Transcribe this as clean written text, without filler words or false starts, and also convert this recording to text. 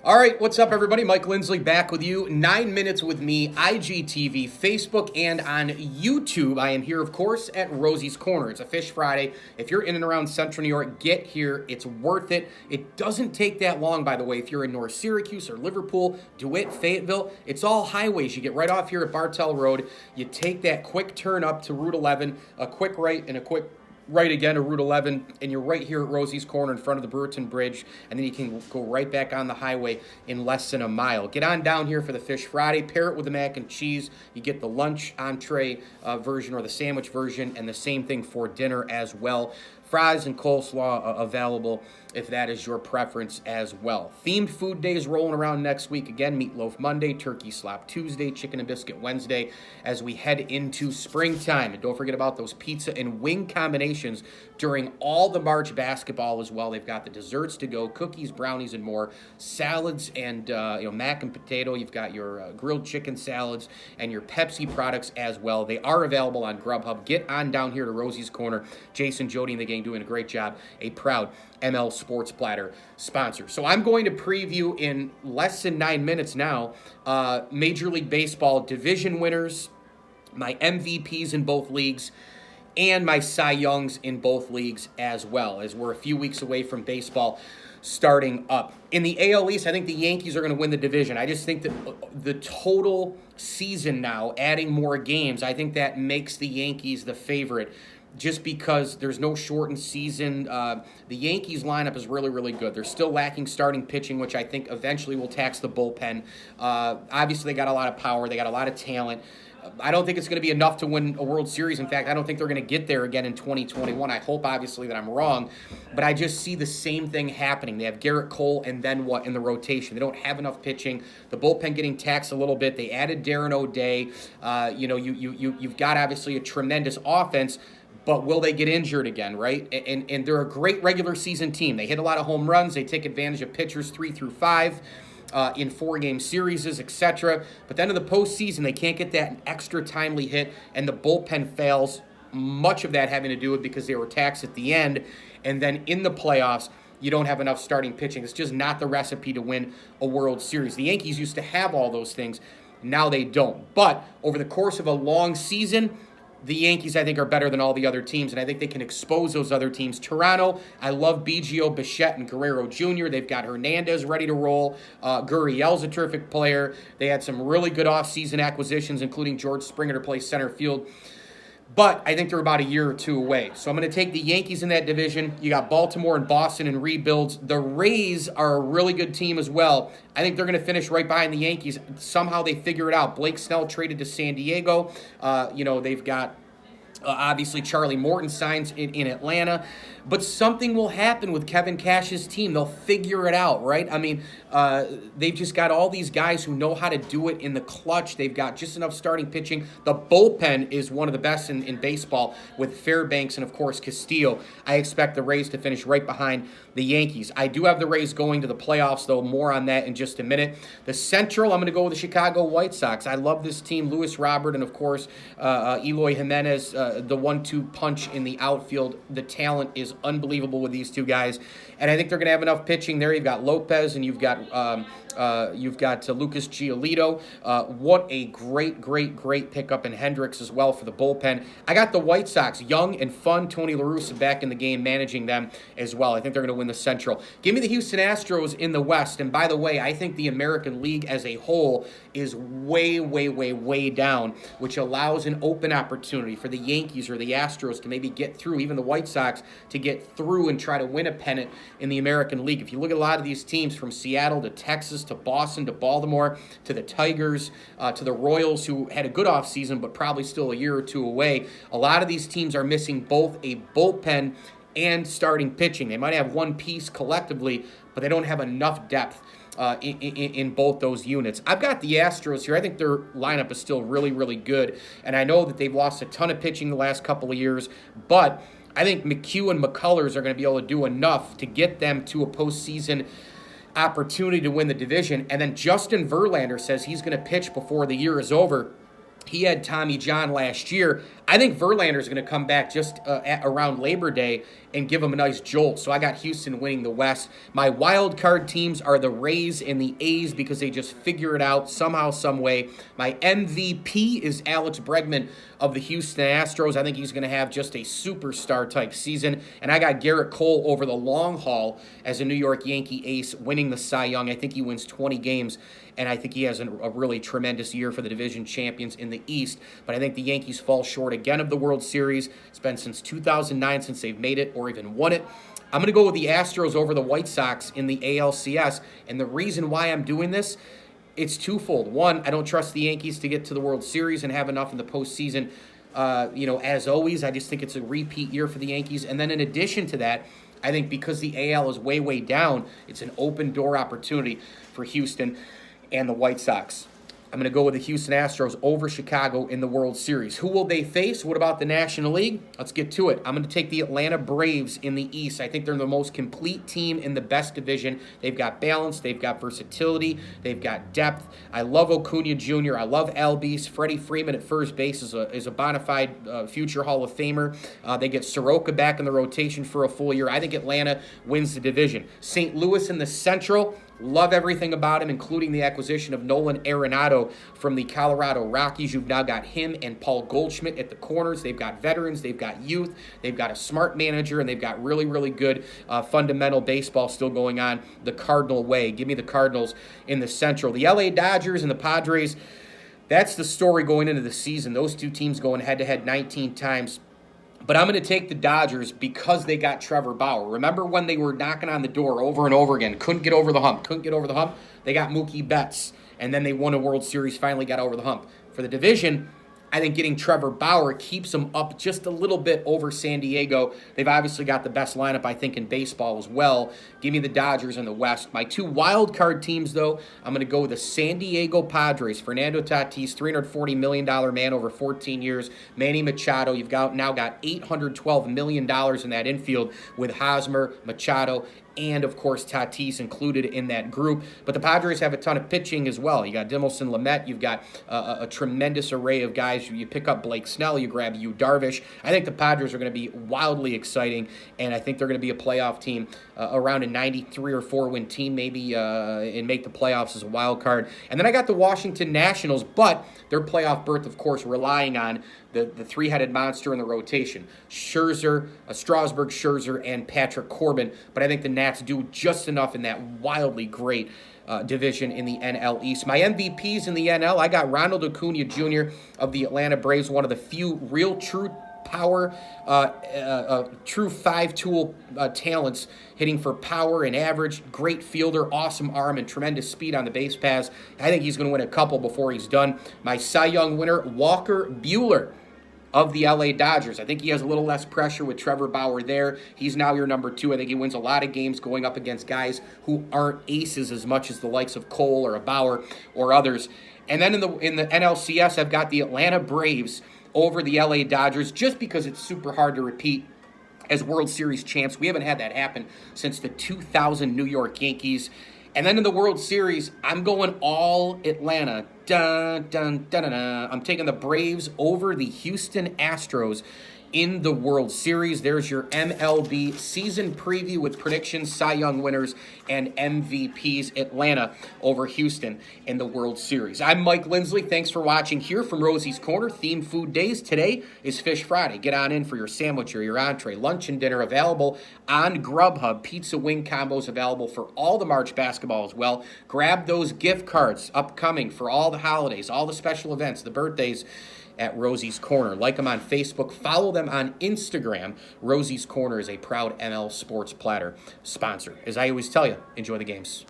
All right, what's up, everybody? Mike Lindsley back with you. 9 minutes with me, IGTV, Facebook, and on YouTube. I am here, of course, at Rosie's Corner. It's a Fish Friday. If you're in and around Central New York, get here. It's worth it. It doesn't take that long, by the way. If you're in North Syracuse or Liverpool, DeWitt, Fayetteville, it's all highways. You get right off here at Bartell Road. You take that quick turn up to Route 11, a quick right and a quick right again to Route 11, and you're right here at Rosie's Corner in front of the Brewerton Bridge, and then you can go right back on the highway in less than a mile. Get on down here for the Fish Friday, pair it with the mac and cheese. You get the lunch entree version or the sandwich version, and the same thing for dinner as well. Fries and coleslaw available if that is your preference as well. Themed food days rolling around next week. Again, Meatloaf Monday, Turkey Slop Tuesday, Chicken and Biscuit Wednesday as we head into springtime. And don't forget about those pizza and wing combinations during all the March basketball as well. They've got the desserts to go, cookies, brownies, and more. Salads and mac and potato. You've got your grilled chicken salads and your Pepsi products as well. They are available on Grubhub. Get on down here to Rosie's Corner. Jason, Jody, and the gang doing a great job. A proud ML Sports Platter sponsor. So I'm going to preview in less than 9 minutes now Major League Baseball division winners, my MVPs in both leagues, and my Cy Youngs in both leagues as well, as we're a few weeks away from baseball starting up. In the AL East, I think the Yankees are going to win the division. I just think that the total season now, adding more games, I think that makes the Yankees the favorite. Just because there's no shortened season. The Yankees lineup is really, really good. They're still lacking starting pitching, which I think eventually will tax the bullpen. Obviously, they got a lot of power. They got a lot of talent. I don't think it's going to be enough to win a World Series. In fact, I don't think they're going to get there again in 2021. I hope, obviously, that I'm wrong. But I just see the same thing happening. They have Garrett Cole and then what in the rotation? They don't have enough pitching. The bullpen getting taxed a little bit. They added Darren O'Day. You've got, obviously, a tremendous offense. But will they get injured again, right? And they're a great regular season team. They hit a lot of home runs. They take advantage of pitchers 3 through 5 in 4-game series, etc. But then in the postseason, they can't get that extra timely hit, and the bullpen fails. Much of that having to do with because they were taxed at the end. And then in the playoffs, you don't have enough starting pitching. It's just not the recipe to win a World Series. The Yankees used to have all those things. Now they don't. But over the course of a long season, the Yankees, I think, are better than all the other teams, and I think they can expose those other teams. Toronto, I love Biggio, Bichette, and Guerrero Jr. They've got Hernandez ready to roll. Gurriel's a terrific player. They had some really good offseason acquisitions, including George Springer to play center field. But I think they're about a year or two away. So I'm going to take the Yankees in that division. You got Baltimore and Boston in rebuilds. The Rays are a really good team as well. I think they're going to finish right behind the Yankees. Somehow they figure it out. Blake Snell traded to San Diego. They've got obviously Charlie Morton signs in Atlanta. But something will happen with Kevin Cash's team. They'll figure it out, right? I mean, they've just got all these guys who know how to do it in the clutch. They've got just enough starting pitching. The bullpen is one of the best in baseball with Fairbanks and, of course, Castillo. I expect the Rays to finish right behind the Yankees. I do have the Rays going to the playoffs, though. More on that in just a minute. The Central, I'm going to go with the Chicago White Sox. I love this team. Luis Robert and, of course, Eloy Jimenez, the 1-2 punch in the outfield. The talent is unbelievable with these two guys, and I think they're going to have enough pitching there. You've got Lopez and you've got Lucas Giolito. What a great pickup in Hendricks as well for the bullpen. I got the White Sox, young and fun. Tony La Russa back in the game, managing them as well. I think they're going to win the Central. Give me the Houston Astros in the West. And by the way, I think the American League as a whole is way down, which allows an open opportunity for the Yankees or the Astros to maybe get through, even the White Sox, to get through and try to win a pennant in the American League. If you look at a lot of these teams from Seattle to Texas to Boston to Baltimore to the Tigers to the Royals, who had a good offseason but probably still a year or two away, a lot of these teams are missing both a bullpen and starting pitching. They might have one piece collectively, but they don't have enough depth in both those units. I've got the Astros here. I think their lineup is still really good, and I know that they've lost a ton of pitching the last couple of years, but I think McHugh and McCullers are going to be able to do enough to get them to a postseason opportunity to win the division. And then Justin Verlander says he's going to pitch before the year is over. He had Tommy John last year. I think Verlander's going to come back just around Labor Day and give them a nice jolt. So I got Houston winning the West. My wild card teams are the Rays and the A's because they just figure it out somehow, some way. My MVP is Alex Bregman of the Houston Astros. I think he's going to have just a superstar type season. And I got Garrett Cole over the long haul as a New York Yankee ace winning the Cy Young. I think he wins 20 games, and I think he has a really tremendous year for the division champions in the East. But I think the Yankees fall short again of the World Series. It's been since 2009 since they've made it or even won it. I'm going to go with the Astros over the White Sox in the ALCS, and the reason why I'm doing this, it's twofold. One, I don't trust the Yankees to get to the World Series and have enough in the postseason. As always, I just think it's a repeat year for the Yankees. And then in addition to that, I think because the AL is way, way down, it's an open door opportunity for Houston and the White Sox. I'm going to go with the Houston Astros over Chicago in the World Series. Who will they face? What about the National League? Let's get to it. I'm going to take the Atlanta Braves in the East. I think they're the most complete team in the best division. They've got balance. They've got versatility. They've got depth. I love Acuna Jr. I love Albies. Freddie Freeman at first base is a bona fide future Hall of Famer. They get Soroka back in the rotation for a full year. I think Atlanta wins the division. St. Louis in the Central. Love everything about him, including the acquisition of Nolan Arenado from the Colorado Rockies. You've now got him and Paul Goldschmidt at the corners. They've got veterans. They've got youth. They've got a smart manager, and they've got really, really good fundamental baseball still going on the Cardinal way. Give me the Cardinals in the Central. The LA Dodgers and the Padres, that's the story going into the season. Those two teams going head-to-head 19 times. But I'm going to take the Dodgers because they got Trevor Bauer. Remember when they were knocking on the door over and over again, couldn't get over the hump. They got Mookie Betts, and then they won a World Series, finally got over the hump. For the division, I think getting Trevor Bauer keeps them up just a little bit over San Diego. They've obviously got the best lineup, I think, in baseball as well. Give me the Dodgers in the West. My two wild card teams, though, I'm going to go with the San Diego Padres. Fernando Tatis, $340 million man over 14 years. Manny Machado, you've now got $812 million in that infield with Hosmer, Machado, and, of course, Tatis included in that group. But the Padres have a ton of pitching as well. You got Dinelson Lamet. You've got a tremendous array of guys. You pick up Blake Snell. You grab Yu Darvish. I think the Padres are going to be wildly exciting, and I think they're going to be a playoff team, around a 93 or 4 win team maybe, and make the playoffs as a wild card. And then I got the Washington Nationals, but their playoff berth, of course, relying on the three-headed monster in the rotation. Strasburg, Scherzer, and Patrick Corbin. But I think the Nats do just enough in that wildly great division in the NL East. My MVPs in the NL, I got Ronald Acuna Jr. of the Atlanta Braves, one of the few real true power, true five-tool talents, hitting for power and average, great fielder, awesome arm, and tremendous speed on the base paths. I think he's going to win a couple before he's done. My Cy Young winner, Walker Buehler of the LA Dodgers. I think he has a little less pressure with Trevor Bauer there. He's now your number 2. I think he wins a lot of games going up against guys who aren't aces as much as the likes of Cole or a Bauer or others. And then in the NLCS, I've got the Atlanta Braves over the LA Dodgers, just because it's super hard to repeat as World Series champs. We haven't had that happen since the 2000 New York Yankees. And then in the World Series, I'm going all Atlanta. Dun, dun, dun, dun, dun. I'm taking the Braves over the Houston Astros in the World Series. There's your MLB season preview with predictions, Cy Young winners, and MVPs. Atlanta over Houston in the World Series. I'm Mike Lindsley. Thanks for watching here from Rosie's Corner. Themed food days. Today is Fish Friday. Get on in for your sandwich or your entree. Lunch and dinner available on Grubhub. Pizza wing combos available for all the March basketball as well. Grab those gift cards upcoming for all the holidays, all the special events, the birthdays, at Rosie's Corner. Like them on Facebook. Follow them on Instagram. Rosie's Corner is a proud ML Sports Platter sponsor. As I always tell you, enjoy the games.